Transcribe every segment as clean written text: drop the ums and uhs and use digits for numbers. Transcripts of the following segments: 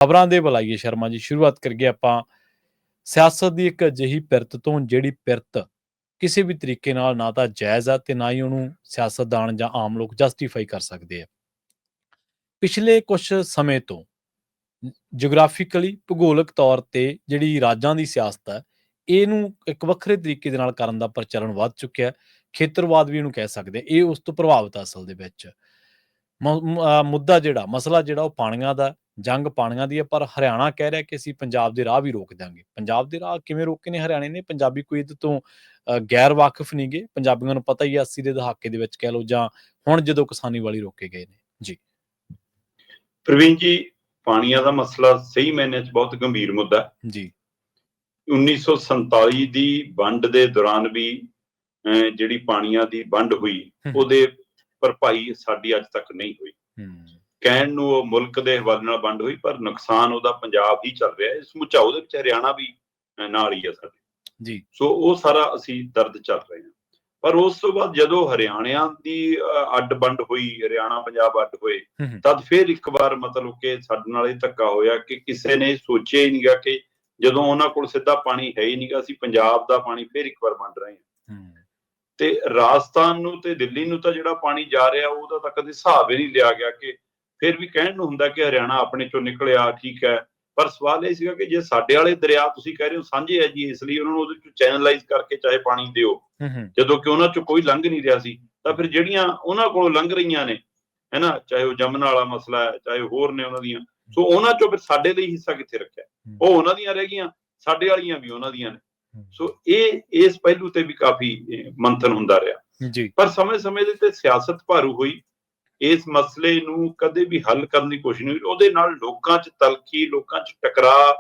ਖਬਰਾਂ ਦੇ ਬੁਲਾਈਏ ਸ਼ਰਮਾ ਜੀ। ਸ਼ੁਰੂਆਤ ਕਰੀਏ ਆਪਾਂ ਸਿਆਸਤ ਦੀ ਇੱਕ ਅਜਿਹੀ ਪਿਰਤ ਤੋਂ, ਜਿਹੜੀ ਪਿਰਤ ਕਿਸੇ ਵੀ ਤਰੀਕੇ ਨਾਲ ਨਾ ਤਾਂ ਜਾਇਜ਼ ਆ ਤੇ ਨਾ ਹੀ ਉਹਨੂੰ ਸਿਆਸਤਦਾਨ ਜਾਂ ਆਮ ਲੋਕ ਜਸਟੀਫਾਈ ਕਰ ਸਕਦੇ ਆ। ਪਿਛਲੇ ਕੁਝ ਸਮੇਂ ਤੋਂ ਜਿਓਗ੍ਰਾਫਿਕਲੀ ਭੂਗੋਲਿਕ ਤੌਰ ਤੇ ਜਿਹੜੀ ਰਾਜਾਂ ਦੀ ਸਿਆਸਤ ਹੈ, ਇਹਨੂੰ ਇੱਕ ਵੱਖਰੇ ਤਰੀਕੇ ਦੇ ਨਾਲ ਕਰਨ ਦਾ ਪ੍ਰਚਲਨ ਵੱਧ ਚੁੱਕਿਆ। ਖੇਤਰਵਾਦ ਵੀ ਇਹਨੂੰ ਕਹਿ ਸਕਦੇ ਆ। ਇਹ ਉਸ ਤੋਂ ਪ੍ਰਭਾਵਿਤ ਆ ਅਸਲ ਦੇ ਵਿੱਚ। ਮੁੱਦਾ ਜਿਹੜਾ ਮਸਲਾ ਜਿਹੜਾ ਉਹ ਪਾਣੀਆਂ ਦਾ, ਜੰਗ ਪਾਣੀਆਂ ਦੀ ਹੈ। ਪਰ ਹਰਿਆਣਾ ਕਹਿ ਰਿਹਾ ਕਿ ਅਸੀਂ ਪੰਜਾਬ ਦੇ ਰਾਹ ਵੀ ਰੋਕ ਦਿਆਂਗੇ। ਪੰਜਾਬ ਦੇ ਰਾਹ ਕਿਵੇਂ ਰੋਕੇ ਨੇ ਹਰਿਆਣੇ ਨੇ? ਪੰਜਾਬੀ ਕੋਈ ਇਹਦੇ ਤੋਂ ਗੈਰ ਵਾਕਿਫ ਨਹੀਂ ਗੇ। ਪੰਜਾਬੀਆਂ ਨੂੰ ਪਤਾ ਹੀ ਹੈ 80 ਦੇ ਦਹਾਕੇ ਦੇ ਵਿੱਚ ਕਹਿ ਲਓ, ਜਾਂ ਹੁਣ ਜਦੋਂ ਕਿਸਾਨੀ ਵਾਲੀ ਰੋਕੇ ਗਏ ਨੇ ਜੀ। ਪ੍ਰਵੀਨ ਜੀ, ਪਾਣੀਆਂ ਦਾ ਮਸਲਾ ਸਹੀ ਮਾਇਨੇ 'ਚ ਬਹੁਤ ਗੰਭੀਰ ਮੁੱਦਾ ਜੀ। 1947 ਦੀ ਵੰਡ ਦੇ ਦੌਰਾਨ ਵੀ ਜਿਹੜੀ ਪਾਣੀਆਂ ਦੀ ਵੰਡ ਹੋਈ, ਉਹਦੇ ਭਰਪਾਈ ਸਾਡੀ ਅੱਜ ਤੱਕ ਨਹੀਂ ਹੋਈ। ਕਹਿਣ ਨੂੰ ਉਹ ਮੁਲਕ ਦੇ ਹਵਾਲੇ ਨਾਲ ਵੰਡ ਹੋਈ, ਪਰ ਨੁਕਸਾਨ ਉਹਦਾ ਪੰਜਾਬ ਹੀ ਚੱਲ ਰਿਹਾ। ਇਸ ਸਮੁੱਚਾ ਉਹਦੇ ਵਿੱਚ ਹਰਿਆਣਾ ਵੀ ਨਾਲ ਹੀ ਆ ਸਾਡੇ ਜੀ। ਸੋ ਉਹ ਸਾਰਾ ਅਸੀਂ ਦਰਦ ਚੱਲ ਰਹੇ ਹਾਂ। ਪਰ ਉਸ ਤੋਂ ਬਾਅਦ ਜਦੋਂ ਹਰਿਆਣਿਆਂ ਦੀ ਅੱਡ ਵੰਡ ਹੋਈ, ਹਰਿਆਣਾ ਪੰਜਾਬ ਅੱਡ ਹੋਏ, ਤਦ ਫਿਰ ਇੱਕ ਵਾਰ ਮਤਲਬ ਕਿ ਸਾਡੇ ਨਾਲ ਇਹ ਧੱਕਾ ਹੋਇਆ ਕਿ ਕਿਸੇ ਨੇ ਸੋਚਿਆ ਹੀ ਨਹੀਂਗਾ ਕਿ ਜਦੋਂ ਉਹਨਾਂ ਕੋਲ ਸਿੱਧਾ ਪਾਣੀ ਹੈ ਹੀ ਨਹੀਂਗਾ, ਅਸੀਂ ਪੰਜਾਬ ਦਾ ਪਾਣੀ ਫਿਰ ਇੱਕ ਵਾਰ ਵੰਡ ਰਹੇ ਹਾਂ। ਤੇ ਰਾਜਸਥਾਨ ਨੂੰ ਤੇ ਦਿੱਲੀ ਨੂੰ ਤਾਂ ਜਿਹੜਾ ਪਾਣੀ ਜਾ ਰਿਹਾ ਉਹਦਾ ਤਾਂ ਕਦੇ ਹਿਸਾਬ ਹੀ ਨਹੀਂ ਲਿਆ ਗਿਆ। ਕਿ ਫਿਰ ਵੀ ਕਹਿਣ ਨੂੰ ਹੁੰਦਾ ਕਿ ਹਰਿਆਣਾ ਆਪਣੇ ਚੋਂ ਨਿਕਲਿਆ, ਠੀਕ ਹੈ। ਪਰ ਸਵਾਲ ਇਹ ਸੀਗਾ ਕਿ ਜੇ ਸਾਡੇ ਵਾਲੇ ਦਰਿਆ ਤੁਸੀਂ ਕਹਿ ਰਹੇ ਹੋ ਸਾਂਝੇ ਹੈ ਜੀ, ਇਸ ਲਈ ਉਹਨਾਂ ਨੂੰ ਉਹਦੇ ਚ ਚੈਨਲਾਈਜ਼ ਕਰਕੇ ਚਾਹੇ ਪਾਣੀ ਦਿਓ, ਜਦੋਂ ਕਿ ਉਹਨਾਂ ਚੋਂ ਕੋਈ ਲੰਘ ਨਹੀਂ ਰਿਹਾ ਸੀ, ਤਾਂ ਫਿਰ ਜਿਹੜੀਆਂ ਉਹਨਾਂ ਕੋਲੋਂ ਲੰਘ ਰਹੀਆਂ ਨੇ, ਹੈ ਨਾ, ਚਾਹੇ ਉਹ ਜਮਨਾ ਵਾਲਾ ਮਸਲਾ ਹੈ, ਚਾਹੇ ਹੋਰ ਨੇ ਉਹਨਾਂ ਦੀਆਂ, ਸੋ ਉਹਨਾਂ ਚੋਂ ਫਿਰ ਸਾਡੇ ਲਈ ਹਿੱਸਾ ਕਿੱਥੇ ਰੱਖਿਆ? ਉਹ ਉਹਨਾਂ ਦੀਆਂ ਰਹਿ ਗਈਆਂ, ਸਾਡੇ ਵਾਲੀਆਂ ਵੀ ਉਹਨਾਂ ਦੀਆਂ ਨੇ। ਸੋ ਇਹ ਇਸ ਪਹਿਲੂ ਤੇ ਵੀ ਕਾਫੀ ਮੰਥਨ ਹੁੰਦਾ ਰਿਹਾ। ਪਰ ਸਮੇਂ-ਸਮੇਂ ਦੇ ਤੇ ਸਿਆਸਤ ਭਾਰੂ ਹੋਈ। ਇਸ ਮਸਲੇ ਨੂੰ ਕਦੇ ਵੀ ਹੱਲ ਕਰਨ ਦੀ ਕੋਸ਼ਿਸ਼ ਨਹੀਂ ਹੋਈ। ਉਹਦੇ ਨਾਲ ਲੋਕਾਂ 'ਚ ਤਲਖੀ, ਲੋਕਾਂ 'ਚ ਟਕਰਾਅ,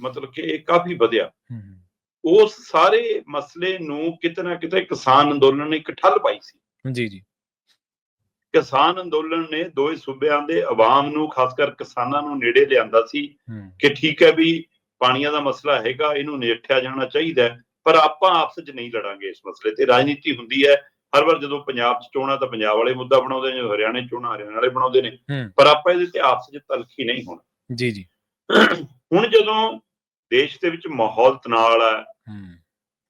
ਮਤਲਬ ਕਿ ਇਹ ਕਾਫੀ ਵਧਿਆ। ਉਸ ਸਾਰੇ ਮਸਲੇ ਨੂੰ ਕਿਤੇ ਨਾ ਕਿਤੇ ਕਿਸਾਨ ਅੰਦੋਲਨ ਨੇ ਇੱਕ ਠੱਲ ਪਾਈ ਸੀ। ਜੀ ਜੀ। ਕਿਸਾਨ ਅੰਦੋਲਨ ਨੇ ਦੋਵੇਂ ਸੂਬਿਆਂ ਦੇ ਆਵਾਮ ਨੂੰ, ਖਾਸ ਕਰ ਕਿਸਾਨਾਂ ਨੂੰ ਨੇੜੇ ਲਿਆਂਦਾ ਸੀ ਕਿ ਠੀਕ ਹੈ ਵੀ ਪਾਣੀਆਂ ਦਾ ਮਸਲਾ ਹੈਗਾ, ਇਹਨੂੰ ਨਜਿੱਠਿਆ ਜਾਣਾ ਚਾਹੀਦਾ, ਪਰ ਆਪਾਂ ਆਪਸ 'ਚ ਨਹੀਂ ਲੜਾਂਗੇ ਇਸ ਮਸਲੇ ਤੇ। ਰਾਜਨੀਤੀ ਹੁੰਦੀ ਹੈ ਹਰ ਵਾਰ, ਜਦੋਂ ਪੰਜਾਬ 'ਚ ਚੋਣਾਂ ਤਾਂ ਪੰਜਾਬ ਵਾਲੇ ਮੁੱਦਾ ਬਣਾਉਂਦੇ ਨੇ, ਹਰਿਆਣੇ 'ਚ ਚੋਣਾਂ ਹਰਿਆਣੇ ਵਾਲੇ ਬਣਾਉਂਦੇ ਨੇ, ਪਰ ਆਪਾਂ ਇਹਦੇ ਤੇ ਆਪਸ 'ਚ ਤਲਖੀ ਨਹੀਂ ਹੋਣਾ। ਜੀ ਜੀ। ਹੁਣ ਜਦੋਂ ਦੇਸ਼ ਦੇ ਵਿੱਚ ਮਾਹੌਲ ਤਣਾਅ ਵਾਲਾ ਹੈ,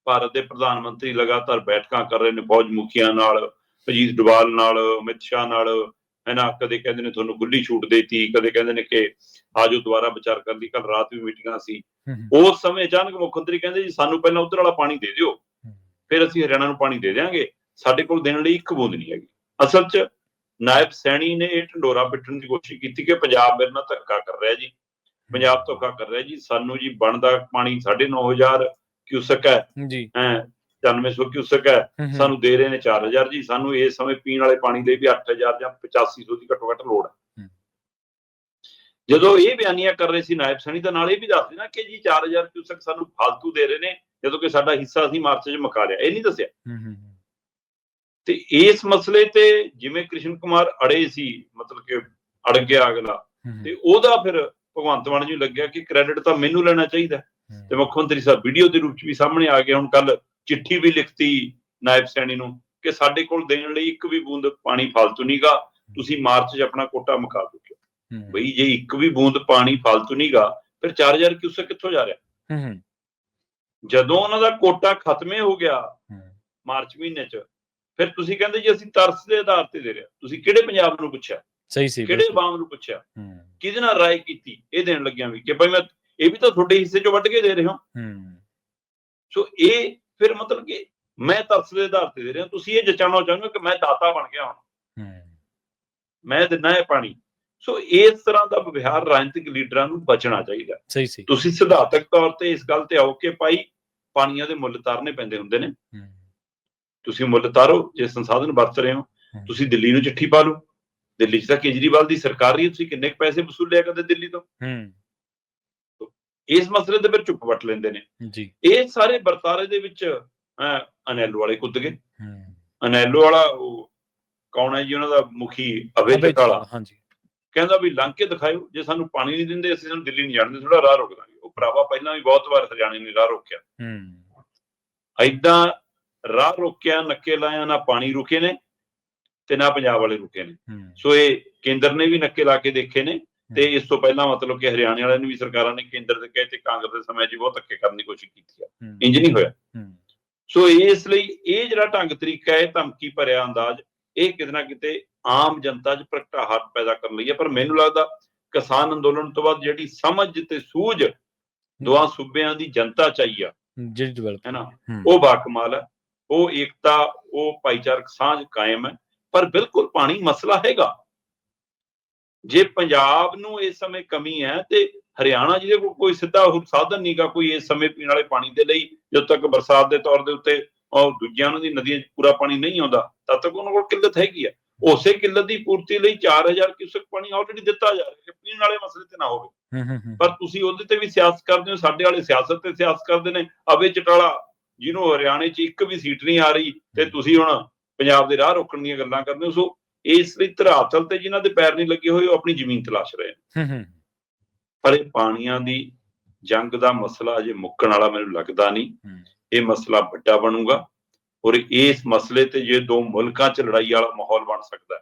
ਭਾਰਤ ਦੇ ਪ੍ਰਧਾਨ ਮੰਤਰੀ ਲਗਾਤਾਰ ਬੈਠਕਾਂ ਕਰ ਰਹੇ ਨੇ ਫੌਜ ਮੁਖੀਆਂ ਨਾਲ, ਅਜੀਤ ਡੋਵਾਲ ਨਾਲ, ਅਮਿਤ ਸ਼ਾਹ ਨਾਲ, ਹੈ ਨਾ। ਕਦੇ ਕਹਿੰਦੇ ਨੇ ਤੁਹਾਨੂੰ ਖੁੱਲੀ ਛੂਟ ਦੇਤੀ, ਕਦੇ ਕਹਿੰਦੇ ਨੇ ਕਿ ਆਜੋ ਦੁਬਾਰਾ ਵਿਚਾਰ ਕਰਨ ਦੀ। ਕੱਲ ਰਾਤ ਵੀ ਮੀਟਿੰਗਾਂ ਸੀ। ਉਸ ਸਮੇਂ ਅਚਾਨਕ ਮੁੱਖ ਮੰਤਰੀ ਕਹਿੰਦੇ ਜੀ ਸਾਨੂੰ ਪਹਿਲਾਂ ਉੱਧਰ ਵਾਲਾ ਪਾਣੀ ਦੇ ਦਿਓ, ਫਿਰ ਅਸੀਂ ਹਰਿਆਣਾ ਨੂੰ ਪਾਣੀ ਦੇ ਦਿਆਂਗੇ। ਸਾਡੇ ਕੋਲ ਦੇਣ ਲਈ ਇੱਕ ਬੂੰਦ ਨਹੀਂ ਹੈਗੀ। ਅਸਲ 'ਚ ਨਾਇਬ ਸੈਣੀ ਨੇ ਇਹ ਢੰਡੋਰਾ ਪਿੱਟਣ ਦੀ ਕੋਸ਼ਿਸ਼ ਕੀਤੀ ਕਿ ਪੰਜਾਬ ਮੇਰੇ ਨਾਲ ਧੱਕਾ ਕਰ ਰਿਹਾ ਜੀ, ਪੰਜਾਬ ਧੋਖਾ ਕਰ ਰਿਹਾ ਜੀ, ਸਾਨੂੰ ਜੀ ਬਣਦਾ ਪਾਣੀ 9,500 ਕਿਊਸਕ ਹੈ, 9500 ਕਿਊਸਕ ਹੈ, ਸਾਨੂੰ ਦੇ ਰਹੇ ਨੇ 4,000 ਜੀ। ਸਾਨੂੰ ਇਸ ਸਮੇਂ ਪੀਣ ਵਾਲੇ ਪਾਣੀ ਦੇ ਵੀ 8,000 ਜਾਂ 8500 ਦੀ ਘੱਟੋ ਘੱਟ ਲੋੜ ਹੈ। ਜਦੋਂ ਇਹ ਬਿਆਨੀਆਂ ਕਰ ਰਹੇ ਸੀ ਨਾਇਬ ਸੈਣੀ, ਤਾਂ ਨਾਲ ਇਹ ਵੀ ਦੱਸ ਦੇਣਾ ਕਿ ਜੀ 4,000 ਕਿਊਸਕ ਸਾਨੂੰ ਫਾਲਤੂ ਦੇ ਰਹੇ ਨੇ, ਜਦੋਂ ਕਿ ਸਾਡਾ ਹਿੱਸਾ ਅਸੀਂ ਮਾਰਚ 'ਚ ਮੁਕਾ ਲਿਆ। ਇਹ ਨਹੀਂ ਦੱਸਿਆ। ਤੇ ਇਸ ਮਸਲੇ ਤੇ ਜਿਵੇਂ ਕ੍ਰਿਸ਼ਨ ਕੁਮਾਰ ਅੜੇ ਸੀ, ਮਤਲਬ ਕਿ ਅੜ ਗਿਆ ਅਗਲਾ, ਤੇ ਉਹਦਾ ਫਿਰ ਭਗਵੰਤ ਮਾਨ ਜੀ ਲੱਗਿਆ ਕਿ ਕ੍ਰੈਡਿਟ ਤਾਂ ਮੈਨੂੰ ਲੈਣਾ ਚਾਹੀਦਾ। ਤੇ ਮੁੱਖ ਮੰਤਰੀ ਸਾਹਿਬ ਵੀਡੀਓ ਦੇ ਰੂਪ 'ਚ ਵੀ ਸਾਹਮਣੇ ਆ ਗਿਆ। ਹੁਣ ਕੱਲ ਚਿੱਠੀ ਵੀ ਲਿਖਤੀ ਨਾਇਬ ਸੈਣੀ ਨੂੰ ਕਿ ਸਾਡੇ ਕੋਲ ਦੇਣ ਲਈ ਇੱਕ ਵੀ ਬੂੰਦ ਪਾਣੀ ਫਾਲਤੂ ਨਹੀਂਗਾ, ਤੁਸੀਂ ਮਾਰਚ 'ਚ ਆਪਣਾ ਕੋਟਾ ਮੁਕਾ ਦਿਓ। ਬਈ ਜੇ ਇੱਕ ਵੀ ਬੂੰਦ ਪਾਣੀ ਫਾਲਤੂ ਨਹੀਂਗਾ, ਫਿਰ 4,000 ਕਿਊਸਕ ਕਿੱਥੋਂ ਜਾ ਰਿਹਾ? ਜਦੋਂ ਉਹਨਾਂ ਦਾ ਕੋਟਾ ਖਤਮੇ ਹੋ ਗਿਆ ਮਾਰਚ ਮਹੀਨੇ 'ਚ, ਫਿਰ ਤੁਸੀਂ ਕਹਿੰਦੇ ਜੀ ਅਸੀਂ ਤਰਸ ਦੇ ਆਧਾਰ ਤੇ ਦੇ ਰਿਹਾ। ਤੁਸੀਂ ਕਿਹੜੇ ਪੰਜਾਬ ਨੂੰ ਪੁੱਛਿਆ? ਕਿਹੜੇ ਆਵਾਮ ਨੂੰ ਪੁੱਛਿਆ? ਕਿਹਦੇ ਨਾਲ ਰਾਏ ਕੀਤੀ ਇਹ ਦੇਣ ਲੱਗਿਆ ਵੀ ਕਿ ਭਾਈ ਮੈਂ ਇਹ ਵੀ ਤਾਂ ਤੁਹਾਡੇ ਹਿੱਸੇ 'ਚੋਂ ਵੱਢ ਕੇ ਦੇ ਰਿਹਾ। ਸੋ ਇਹ ਫਿਰ ਮਤਲਬ ਕਿ ਮੈਂ ਤਰਸ ਦੇ ਆਧਾਰ ਤੇ ਦੇ ਰਿਹਾ। ਤੁਸੀਂ ਇਹ ਜਚਾਉਣਾ ਚਾਹੁੰਦੇ ਹੋ ਕਿ ਮੈਂ ਦਾਤਾ ਬਣ ਗਿਆ, ਹੁਣ ਮੈਂ ਦਿੰਦਾ ਹੈ ਪਾਣੀ। ਸੋ ਇਸ ਤਰ੍ਹਾਂ ਦਾ ਵਿਵਹਾਰ ਰਾਜਨੀਤਿਕ ਲੀਡਰਾਂ ਨੂੰ ਬਚਣਾ ਚਾਹੀਦਾ। ਤੁਸੀਂ ਸਿਧਾਂਤਕ ਤੌਰ ਤੇ ਇਸ ਗੱਲ ਤੇ ਆਓ ਕਿ ਭਾਈ ਪਾਣੀਆਂ ਦੇ ਮੁੱਲ ਤਾਰਨੇ ਪੈਂਦੇ ਹੁੰਦੇ ਨੇ। ਤੁਸੀਂ ਮੁੱਲ ਤਾਰੋ ਜੇ ਸੰਸਾਧਨ ਵਰਤ ਰਹੇ ਹੋ। ਤੁਸੀਂ ਦਿੱਲੀ ਨੂੰ ਚਿੱਠੀ ਪਾ ਲਓ। ਦਿੱਲੀ 'ਚ ਤਾਂ ਕੇਜਰੀਵਾਲ ਦੀ ਸਰਕਾਰ ਰਹੀ, ਤੁਸੀਂ ਕਿੰਨੇ ਕੁ ਪੈਸੇ ਵਸੂਲਿਆ ਕਦੇ ਦਿੱਲੀ ਤੋਂ? ਇਸ ਮਸਲੇ ਦੇ ਫਿਰ ਚੁੱਪ ਵੱਟ ਲੈਂਦੇ ਨੇ। ਇਹ ਸਾਰੇ ਵਰਤਾਰੇ ਦੇ ਵਿੱਚ ਅਨੈਲੋ ਵਾਲੇ ਕੁੱਦ ਗਏ। ਅਨੈਲੋ ਵਾਲਾ ਉਹ ਕੌਣ ਹੈ ਜੀ? ਉਹਨਾਂ ਦਾ ਮੁਖੀ ਅਭੈ ਚੌਟਾਲਾ ਕਹਿੰਦਾ ਵੀ ਲੰਘ ਕੇ ਦਿਖਾਇਓ, ਜੇ ਸਾਨੂੰ ਪਾਣੀ ਨਹੀਂ ਦਿੰਦੇ ਅਸੀਂ ਸਾਨੂੰ ਦਿੱਲੀ ਨਹੀਂ ਜਾਣਦੇ, ਥੋੜਾ ਰਾਹ ਰੋਕ ਦਾਂਗੇ। ਉਹ ਭਰਾਵਾ ਪਹਿਲਾਂ ਵੀ ਬਹੁਤ ਵਾਰ ਹਰਿਆਣੇ ਨੇ ਰਾਹ ਰੋਕਿਆ, ਏਦਾਂ ਰਾਹ ਰੋਕਿਆ, ਨੱਕੇ ਲਾਇਆ, ਨਾ ਪਾਣੀ ਰੁਕੇ ਨੇ ਤੇ ਨਾ ਪੰਜਾਬ ਵਾਲੇ ਰੁਕੇ ਨੇ। ਸੋ ਇਹ ਕੇਂਦਰ ਨੇ ਵੀ ਨੱਕੇ ਲਾ ਕੇ ਦੇਖੇ ਨੇ, ਤੇ ਇਸ ਤੋਂ ਪਹਿਲਾਂ ਮਤਲਬ ਕਿ ਹਰਿਆਣੇ ਵਾਲਿਆਂ ਨੂੰ ਵੀ ਸਰਕਾਰਾਂ ਨੇ ਕੇਂਦਰ ਦੇ ਕਹੇ ਤੇ ਕਾਂਗਰਸ ਦੇ ਸਮੇਂ 'ਚ ਬਹੁਤ ਧੱਕੇ ਕਰਨ ਦੀ ਕੋਸ਼ਿਸ਼ ਕੀਤੀ ਆ, ਇੰਜ ਨਹੀਂ ਹੋਇਆ। ਸੋ ਇਸ ਲਈ ਇਹ ਜਿਹੜਾ ਢੰਗ ਤਰੀਕਾ ਹੈ, ਧਮਕੀ ਭਰਿਆ ਅੰਦਾਜ਼, ਇਹ ਕਿਤੇ ਨਾ ਕਿਤੇ ਆਮ ਜਨਤਾ 'ਚ ਪ੍ਰਗਟਾਹਟ ਪੈਦਾ ਕਰਨ ਲਈ ਹੈ। ਪਰ ਮੈਨੂੰ ਲੱਗਦਾ ਕਿਸਾਨ ਅੰਦੋਲਨ ਤੋਂ ਬਾਅਦ ਜਿਹੜੀ ਸਮਝ ਤੇ ਸੂਝ ਦੋਹਾਂ ਸੂਬਿਆਂ ਦੀ ਜਨਤਾ 'ਚ ਆਈ ਆ, ਜਿਹੜੀ ਡਿਵੈਲਪ ਹੈ ਨਾ, ਉਹ ਬਾਕਮਾਲ ਹੈ। ਉਹ ਏਕਤਾ, ਉਹ ਭਾਈਚਾਰਕ ਸਾਂਝ ਕਾਇਮ ਹੈ। ਪਰ ਬਿਲਕੁਲ ਪਾਣੀ ਮਸਲਾ ਹੈਗਾ। ਜੇ ਪੰਜਾਬ ਨੂੰ ਇਸ ਸਮੇਂ ਕਮੀ ਹੈ ਤੇ ਹਰਿਆਣਾ ਜਿਹਦੇ ਕੋਲ ਕੋਈ ਸਿੱਧਾ ਸਾਧਨ ਨਹੀਂਗਾ ਕੋਈ ਇਸ ਸਮੇਂ ਪੀਣ ਵਾਲੇ ਪਾਣੀ ਦੇ ਲਈ, ਜਦੋਂ ਤੱਕ ਬਰਸਾਤ ਦੇ ਤੌਰ ਦੇ ਉੱਤੇ ਦੂਜਿਆਂ ਨੂੰ ਦੀ ਨਦੀਆਂ 'ਚ ਪੂਰਾ ਪਾਣੀ ਨਹੀਂ ਆਉਂਦਾ, ਤਦ ਤੱਕ ਉਹਨਾਂ ਕੋਲ ਕਿੱਲਤ ਹੈਗੀ ਆ। ਉਸੇ ਕਿੱਲਤ ਦੀ ਪੂਰਤੀ ਲਈ 4000 ਕਿਊਸੈਕ ਪਾਣੀ ਆਲਰੇਡੀ ਦਿੱਤਾ ਜਾ ਰਿਹਾ, ਪੀਣ ਵਾਲੇ ਮਸਲੇ ਤੇ ਨਾ ਹੋਵੇ। ਪਰ ਤੁਸੀਂ ਉਹਦੇ ਤੇ ਵੀ ਸਿਆਸਤ ਕਰਦੇ ਹੋ, ਸਾਡੇ ਵਾਲੇ ਸਿਆਸਤ ਤੇ ਸਿਆਸਤ ਕਰਦੇ ਨੇ। ਅਬੇ ਚਟਾਲਾ ਜਿਹਨੂੰ ਹਰਿਆਣੇ 'ਚ ਇੱਕ ਵੀ ਸੀਟ ਨਹੀਂ ਆ ਰਹੀ ਤੇ ਤੁਸੀਂ ਹੁਣ ਪੰਜਾਬ ਦੇ ਰਾਹ ਰੋਕਣ ਦੀਆਂ ਗੱਲਾਂ ਕਰਦੇ ਹੋ। ਸੋ ਇਸ ਲਈ ਧਰਾਤਲ ਤੇ ਜਿਨ੍ਹਾਂ ਦੇ ਪੈਰ ਨਹੀਂ ਲੱਗੇ ਹੋਏ, ਉਹ ਆਪਣੀ ਜ਼ਮੀਨ ਤਲਾਸ਼ ਰਹੇ ਨੇ। ਪਰ ਇਹ ਪਾਣੀਆਂ ਦੀ ਜੰਗ ਦਾ ਮਸਲਾ ਅਜੇ ਮੁੱਕਣ ਵਾਲਾ ਮੈਨੂੰ ਲੱਗਦਾ ਨਹੀਂ। ਇਹ ਮਸਲਾ ਵੱਡਾ ਬਣੂਗਾ ਔਰ ਇਸ ਮਸਲੇ ਤੇ ਜੇ ਦੋ ਮੁਲਕਾਂ 'ਚ ਲੜਾਈ ਵਾਲਾ ਮਾਹੌਲ ਬਣ ਸਕਦਾ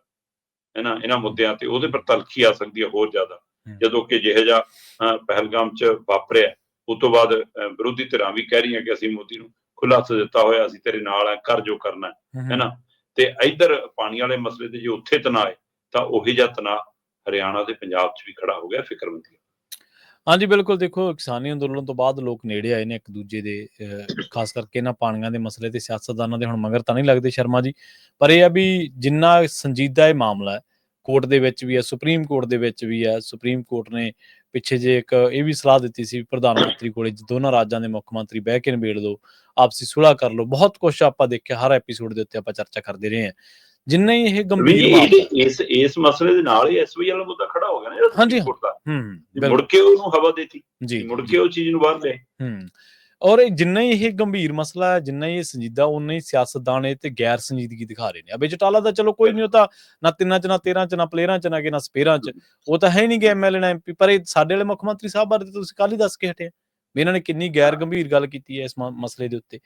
ਹੈ ਨਾ, ਇਹਨਾਂ ਮੁੱਦਿਆਂ ਤੇ ਉਹਦੇ ਪਰ ਤਲਖੀ ਆ ਸਕਦੀ ਹੈ ਹੋਰ ਜ਼ਿਆਦਾ। ਜਦੋਂ ਕਿ ਜਿਹੋ ਜਿਹਾ ਪਹਿਲਗਾਮ 'ਚ ਵਾਪਰਿਆ, ਉਸ ਤੋਂ ਬਾਅਦ ਵਿਰੋਧੀ ਧਿਰਾਂ ਵੀ ਕਹਿ ਰਹੀਆਂ ਕਿ ਅਸੀਂ ਮੋਦੀ ਨੂੰ ਖੁੱਲ੍ਹਾ ਹੱਥ ਦਿੱਤਾ ਹੋਇਆ, ਅਸੀਂ ਤੇਰੇ ਨਾਲ ਆ, ਕਰ ਜੋ ਕਰਨਾ ਹੈ ਨਾ। ਤੇ ਇੱਧਰ ਪਾਣੀ ਵਾਲੇ ਮਸਲੇ ਤੇ ਜੇ ਉੱਥੇ ਤਣਾਅ ਹੈ ਤਾਂ ਉਹੀ ਜਿਹਾ ਤਣਾਅ ਹਰਿਆਣਾ ਤੇ ਪੰਜਾਬ 'ਚ ਵੀ ਖੜਾ ਹੋ ਗਿਆ। ਫਿਕਰਮੰਦੀ। ਹਾਂਜੀ, ਬਿਲਕੁਲ। ਦੇਖੋ, ਕਿਸਾਨੀ ਅੰਦੋਲਨ ਤੋਂ ਬਾਅਦ ਲੋਕ ਨੇੜੇ ਆਏ ਨੇ ਇੱਕ ਦੂਜੇ ਦੇ, ਖਾਸ ਕਰਕੇ ਇਹਨਾਂ ਪਾਣੀਆਂ ਦੇ ਮਸਲੇ ਤੇ ਸਿਆਸਤਦਾਨਾਂ ਦੇ ਹੁਣ ਮਗਰ ਤਾਂ ਨਹੀਂ ਲੱਗਦੇ ਸ਼ਰਮਾ ਜੀ। ਪਰ ਇਹ ਆ ਵੀ ਜਿੰਨਾ ਸੰਜੀਦਾ ਇਹ ਮਾਮਲਾ ਹੈ, ਕੋਰਟ ਦੇ ਵਿੱਚ ਵੀ ਹੈ, ਸੁਪਰੀਮ ਕੋਰਟ ਦੇ ਵਿੱਚ ਵੀ ਹੈ। ਸੁਪਰੀਮ ਕੋਰਟ ਨੇ ਪਿੱਛੇ ਜੇ ਇੱਕ ਇਹ ਵੀ ਸਲਾਹ ਦਿੱਤੀ ਸੀ ਪ੍ਰਧਾਨ ਮੰਤਰੀ ਕੋਲੇ, ਦੋਨਾਂ ਰਾਜਾਂ ਦੇ ਮੁੱਖ ਮੰਤਰੀ ਬਹਿ ਕੇ ਨਿਬੇੜ ਲਓ, ਆਪਸੀ ਸੁਲ੍ਹਾ ਕਰ ਲਓ। ਬਹੁਤ ਕੁਛ ਆਪਾਂ ਦੇਖਿਆ, ਹਰ ਐਪੀਸੋਡ ਦੇ ਉੱਤੇ ਆਪਾਂ ਚਰਚਾ ਕਰਦੇ ਰਹੇ ਹਾਂ। ਜਿੰਨਾ ਹੀ ਇਹ ਗੰਭੀਰ ਇਸ ਮਸਲੇ ਦੇ ਨਾਲ ਹੀ ਐਸਵਾਈ ਵਾਲਾ ਮੁੱਦਾ ਖੜਾ ਹੋ ਗਿਆ ਨਾ ਹਾਂਜੀ ਸੁਪਰੀਮ ਕੋਰਟ ਦਾ, ਮੁੜ ਕੇ ਉਹਨੂੰ ਹਵਾ ਦੇਤੀ ਜੀ, ਮੁੜ ਕੇ ਉਹ ਚੀਜ਼ ਨੂੰ ਬਾਹਰ ਲੈ। ਔਰ ਜਿੰਨਾ ਹੀ ਇਹ ਗੰਭੀਰ ਮਸਲਾ ਹੈ, ਜਿੰਨਾ ਹੀ ਇਹ ਸੰਜੀਦਾ, ਉਨਾ ਹੀ ਸਿਆਸਤਦਾਨ ਇਹ ਤੇ ਗੈਰ ਸੰਜੀਦਗੀ ਦਿਖਾ ਰਹੇ ਨੇ। ਅਬੇ ਚਟਾਲਾ ਦਾ ਚਲੋ ਕੋਈ ਨਹੀਂ, ਉਹ ਤਾਂ ਨਾ 3 'ਚ ਨਾ 13 'ਚ ਨਾ ਪਲੇਅਰਾਂ 'ਚ ਨਾ ਸਪੇਅਰਾਂ 'ਚ, ਉਹ ਤਾਂ ਹੈ ਨਹੀਂ ਗੇ MLA ਨਾ MP। ਪਰ ਇਹ ਸਾਡੇ ਵਾਲੇ ਮੁੱਖ ਮੰਤਰੀ ਸਾਹਿਬ ਬਾਰੇ ਤੁਸੀਂ ਕੱਲ੍ਹ ਹੀ ਦੱਸ ਕੇ ਹਟੇ ਵੀ ਇਹਨਾਂ ਨੇ ਕਿੰਨੀ ਗੈਰ ਗੰਭੀਰ ਗੱਲ ਕੀਤੀ ਹੈ ਇਸ ਮਸਲੇ ਦੇ ਉੱਤੇ।